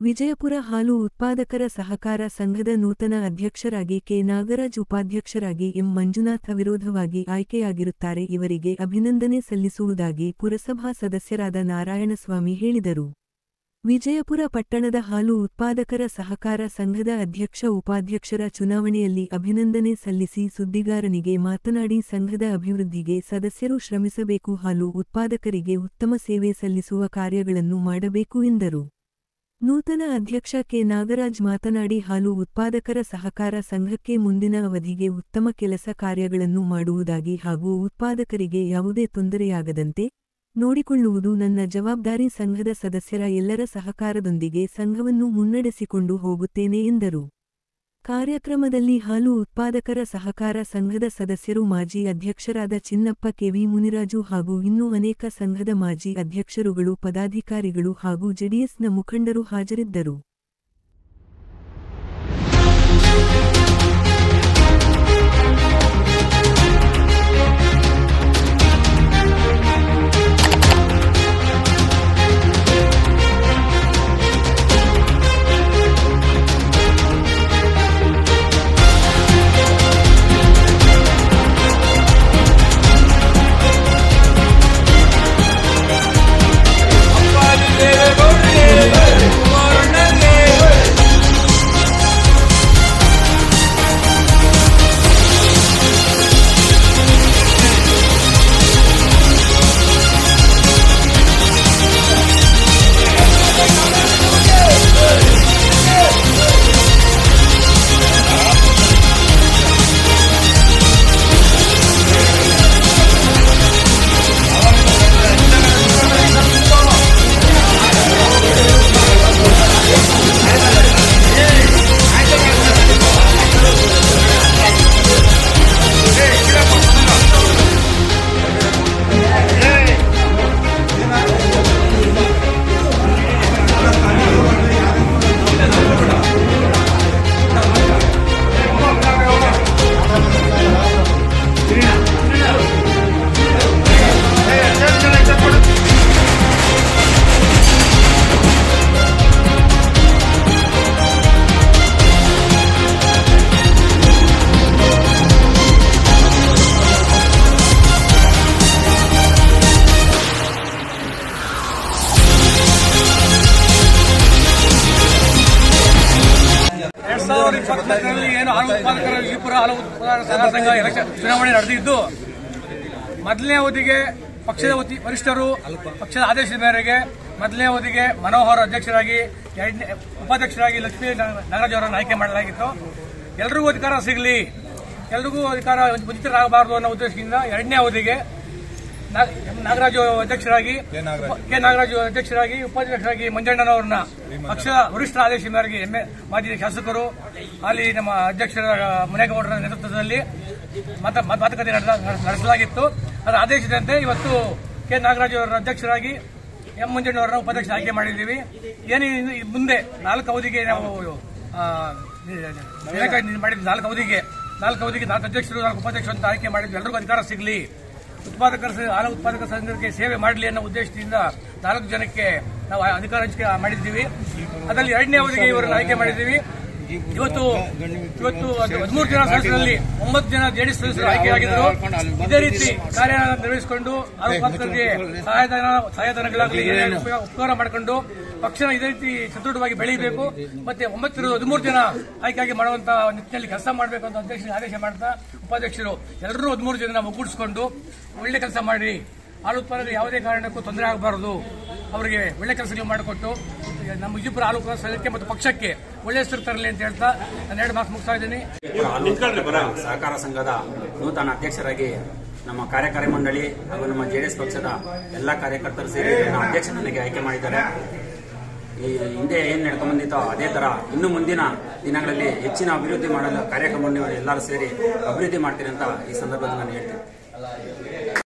ವಿಜಯಪುರ ಹಾಲು ಉತ್ಪಾದಕರ ಸಹಕಾರ ಸಂಘದ ನೂತನ ಅಧ್ಯಕ್ಷರಾಗಿ ಕೆ ನಾಗರಾಜ್, ಉಪಾಧ್ಯಕ್ಷರಾಗಿ ಎಂ ಮಂಜುನಾಥ್ ಅವಿರೋಧವಾಗಿ ಆಯ್ಕೆಯಾಗಿರುತ್ತಾರೆ. ಇವರಿಗೆ ಅಭಿನಂದನೆ ಸಲ್ಲಿಸುವುದಾಗಿ ಪುರಸಭಾ ಸದಸ್ಯರಾದ ನಾರಾಯಣಸ್ವಾಮಿ ಹೇಳಿದರು. ವಿಜಯಪುರ ಪಟ್ಟಣದ ಹಾಲು ಉತ್ಪಾದಕರ ಸಹಕಾರ ಸಂಘದ ಅಧ್ಯಕ್ಷ, ಉಪಾಧ್ಯಕ್ಷರ ಚುನಾವಣೆಯಲ್ಲಿ ಅಭಿನಂದನೆ ಸಲ್ಲಿಸಿ ಸುದ್ದಿಗಾರನಿಗೆ ಮಾತನಾಡಿ, ಸಂಘದ ಅಭಿವೃದ್ಧಿಗೆ ಸದಸ್ಯರು ಶ್ರಮಿಸಬೇಕು, ಹಾಲು ಉತ್ಪಾದಕರಿಗೆ ಉತ್ತಮ ಸೇವೆ ಸಲ್ಲಿಸುವ ಕಾರ್ಯಗಳನ್ನು ಮಾಡಬೇಕು ಎಂದರು. ನೂತನ ಅಧ್ಯಕ್ಷ ಕೆ ನಾಗರಾಜ್ ಮಾತನಾಡಿ, ಹಾಲು ಉತ್ಪಾದಕರ ಸಹಕಾರ ಸಂಘಕ್ಕೆ ಮುಂದಿನ ಅವಧಿಗೆ ಉತ್ತಮ ಕೆಲಸ ಕಾರ್ಯಗಳನ್ನು ಮಾಡುವುದಾಗಿ ಹಾಗೂ ಉತ್ಪಾದಕರಿಗೆ ಯಾವುದೇ ತೊಂದರೆಯಾಗದಂತೆ ನೋಡಿಕೊಳ್ಳುವುದು ನನ್ನ ಜವಾಬ್ದಾರಿ. ಸಂಘದ ಸದಸ್ಯರ ಎಲ್ಲರ ಸಹಕಾರದೊಂದಿಗೆ ಸಂಘವನ್ನು ಮುನ್ನಡೆಸಿಕೊಂಡು ಹೋಗುತ್ತೇನೆ ಎಂದರು. ಕಾರ್ಯಕ್ರಮದಲ್ಲಿ ಹಾಲು ಉತ್ಪಾದಕರ ಸಹಕಾರ ಸಂಘದ ಸದಸ್ಯರು, ಮಾಜಿ ಅಧ್ಯಕ್ಷರಾದ ಚಿನ್ನಪ್ಪ, ಕೆವಿ ಮುನಿರಾಜು ಹಾಗೂ ಇನ್ನೂ ಅನೇಕ ಸಂಘದ ಮಾಜಿ ಅಧ್ಯಕ್ಷರುಗಳು, ಪದಾಧಿಕಾರಿಗಳು ಹಾಗೂ ಜೆಡಿಎಸ್ನ ಮುಖಂಡರು ಹಾಜರಿದ್ದರು. ಏನು ಹಾಲು ಉತ್ಪಾದಕರ ವಿಜಯಪುರ ಹಾಲು ಉತ್ಪಾದಕರ ಸಹಕಾರ ಸಂಘ ಎಲೆಕ್ಷನ್ ಚುನಾವಣೆ ನಡೆದಿದ್ದು, ಮೊದಲನೇ ಅವಧಿಗೆ ಪಕ್ಷದ ವರಿಷ್ಠರು ಪಕ್ಷದ ಆದೇಶದ ಮೇರೆಗೆ ಮೊದಲನೇ ಅವಧಿಗೆ ಮನೋಹರ್ ಅಧ್ಯಕ್ಷರಾಗಿ, ಉಪಾಧ್ಯಕ್ಷರಾಗಿ ಲಕ್ಷ್ಮೀ ನಾಗರಾಜ್ ಅವರನ್ನು ಆಯ್ಕೆ ಮಾಡಲಾಗಿತ್ತು. ಎಲ್ರಿಗೂ ಅಧಿಕಾರ ಸಿಗಲಿ, ಎಲ್ರಿಗೂ ಅಧಿಕಾರ ವಂಚಿತರಾಗಬಾರದು ಅನ್ನೋ ಉದ್ದೇಶದಿಂದ ಎರಡನೇ ಅವಧಿಗೆ ನಾಗರಾಜು ಅಧ್ಯಕ್ಷರಾಗಿ, ಕೆ ನಾಗರಾಜು ಅಧ್ಯಕ್ಷರಾಗಿ, ಉಪಾಧ್ಯಕ್ಷರಾಗಿ ಮಂಜಣ್ಣನವರನ್ನ ಪಕ್ಷದ ವರಿಷ್ಠರ ಆದೇಶದ ಮೇರೆಗೆ ಮಾಜಿ ಶಾಸಕರು ಅಲ್ಲಿ ನಮ್ಮ ಅಧ್ಯಕ್ಷರ ಮುನೇಗೌಡರ ನೇತೃತ್ವದಲ್ಲಿ ಮಾತುಕತೆ ನಡೆಸಲಾಗಿತ್ತು. ಅದರ ಆದೇಶದಂತೆ ಇವತ್ತು ಕೆ ನಾಗರಾಜು ಅವರ ಅಧ್ಯಕ್ಷರಾಗಿ, ಎಂ ಮಂಜಣ್ಣವರನ್ನ ಉಪಾಧ್ಯಕ್ಷ ಆಯ್ಕೆ ಮಾಡಿದ್ದೀವಿ. ಏನು ಮುಂದೆ 4 ಅವಧಿಗೆ ನಾವು ಮಾಡಿದ್ವಿ, 4 ಅವಧಿಗೆ 4 ಅಧ್ಯಕ್ಷರು 4 ಉಪಾಧ್ಯಕ್ಷರು ಅಂತ ಆಯ್ಕೆ ಮಾಡಿದ್ವಿ. ಎಲ್ಲರಿಗೂ ಅಧಿಕಾರ ಸಿಗಲಿ, ಹಾಲು ಉತ್ಪಾದಕರ ಸಂಘಕ್ಕೆ ಸೇವೆ ಮಾಡಲಿ ಅನ್ನೋ ಉದ್ದೇಶದಿಂದ 4 ಜನಕ್ಕೆ ನಾವು ಅಧಿಕಾರ ಹಂಚಿಕೆ ಮಾಡಿದ್ದೀವಿ. ಅದರಲ್ಲಿ ಎರಡನೇ ಅವಧಿಗೆ ಇವರನ್ನು ಆಯ್ಕೆ ಮಾಡಿದ್ದೀವಿ. ಇವತ್ತು 13 ಜನ ಸದಸ್ಯರಲ್ಲಿ 9 ಜನ ಜೆಡಿಎಸ್ ಸದಸ್ಯರು ಆಯ್ಕೆಯಾಗಿದ್ದರು. ಇದೇ ರೀತಿ ಕಾರ್ಯ ನಿರ್ವಹಿಸಿಕೊಂಡು ಹಾಲು ಉತ್ಪಾದಕರಿಗೆ ಸಹಾಯಧನಗಳಾಗಲಿ ಉಪಕಾರ ಮಾಡಿಕೊಂಡು ಪಕ್ಷನ ಇದೇ ರೀತಿ ಸದೃಢವಾಗಿ ಬೆಳೆಯಬೇಕು. ಮತ್ತೆ 13 ಜನ ಆಯ್ಕೆಯಾಗಿ ಮಾಡುವಂತಹ ನಿಟ್ಟಿನಲ್ಲಿ ಕೆಲಸ ಮಾಡಬೇಕು ಅಂತ ಅಧ್ಯಕ್ಷರಿಗೆ ಆದೇಶ ಮಾಡ್ತಾ, ಉಪಾಧ್ಯಕ್ಷರು ಎಲ್ಲರೂ 13 ಜನ ಒಗ್ಗೂಡಿಸಿಕೊಂಡು ಒಳ್ಳೆ ಕೆಲಸ ಮಾಡಿ ಹಾಲು ಉತ್ಪಾದಕರಿಗೆ ಯಾವುದೇ ಕಾರಣಕ್ಕೂ ತೊಂದರೆ ಆಗಬಾರದು, ಅವರಿಗೆ ಒಳ್ಳೆ ಕೆಲಸಗಳು ಮಾಡಿಕೊಟ್ಟು ನಮ್ಮ ವಿಜಯಪುರ ಹಾಲು ಉತ್ಪಾದಕ ಸಂಘಕ್ಕೆ ಮತ್ತು ಪಕ್ಷಕ್ಕೆ ಒಳ್ಳೆ ಹೆಸರು ತರಲಿ ಅಂತ ಹೇಳ್ತಾ ನಾನು 2 ಮಾತು ಮುಗಿಸ್ತಾ ಇದ್ದೀನಿ. ಸಹಕಾರ ಸಂಘದ ನೂತನ ಅಧ್ಯಕ್ಷರಾಗಿ ನಮ್ಮ ಕಾರ್ಯಕಾರಿ ಮಂಡಳಿ ಹಾಗೂ ನಮ್ಮ ಜೆಡಿಎಸ್ ಪಕ್ಷದ ಎಲ್ಲಾ ಕಾರ್ಯಕರ್ತರು ಸೇರಿ ಅಧ್ಯಕ್ಷನಿಗೆ ಆಯ್ಕೆ ಮಾಡಿದ್ದಾರೆ. ಈ ಹಿಂದೆ ಏನ್ ನಡ್ಕೊಂಡ್ ಬಂದಿತ್ತೋ ಅದೇ ತರ ಇನ್ನು ಮುಂದಿನ ದಿನಗಳಲ್ಲಿ ಹೆಚ್ಚಿನ ಅಭಿವೃದ್ಧಿ ಮಾಡಲು ಕಾರ್ಯಕ್ರಮವನ್ನು ಎಲ್ಲರೂ ಸೇರಿ ಅಭಿವೃದ್ಧಿ ಮಾಡ್ತೀನಿ ಅಂತ ಈ ಸಂದರ್ಭದಲ್ಲಿ ನಾನು ಹೇಳ್ತೀನಿ.